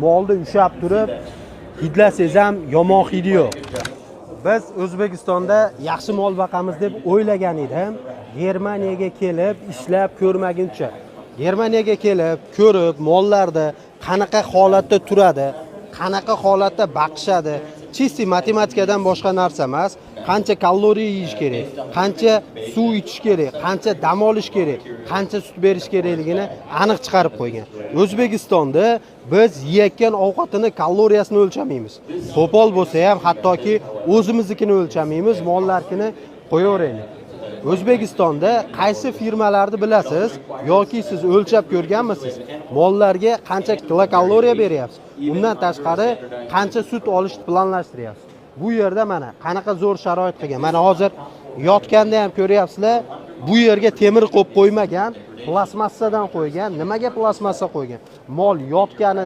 molni ushlab turib, hidlasangiz ham yomon hidi yo'q. Biz O'zbekistonda yaxshi mol boqamiz deb o'ylagan edim. Germaniyaga kelib ishlab ko'rmaguncha. Germaniyaga kelib, ko'rib, mollarda qanaqa holatda turadi, qanaqa holatda baqishadi, chisti matematikadan boshqa narsa emas. Qancha kaloriya yeyish kerak, qancha suv ichish kerak, qancha dam olish kerak, qancha sut berish kerakligini aniq chiqarib qo'ygan. O'zbekistonda biz yeyotgan ovqatini kaloriyasini o'lchamaymiz. Qo'pol bo'lsa ham hattoki o'zimiznikini o'lchamaymiz, mollarkini qo'yaveraylik. O'zbekistonda qaysi firmalarni bilasiz yoki siz o'lchab ko'rganmisiz? Mollarga qancha kilokaloriya beryapsiz? Undan tashqari qancha sut olishni planlashtiryapsiz? Bu yerda mana qanaqa zo'r sharoit qilgan. Mana hozir yotganda ham ko'ryapsizlar, bu yerga temir qo'yib qo'ymagan, plastmassadan qo'ygan. Nimaga plastmassa qo'ygan? Mol yotgani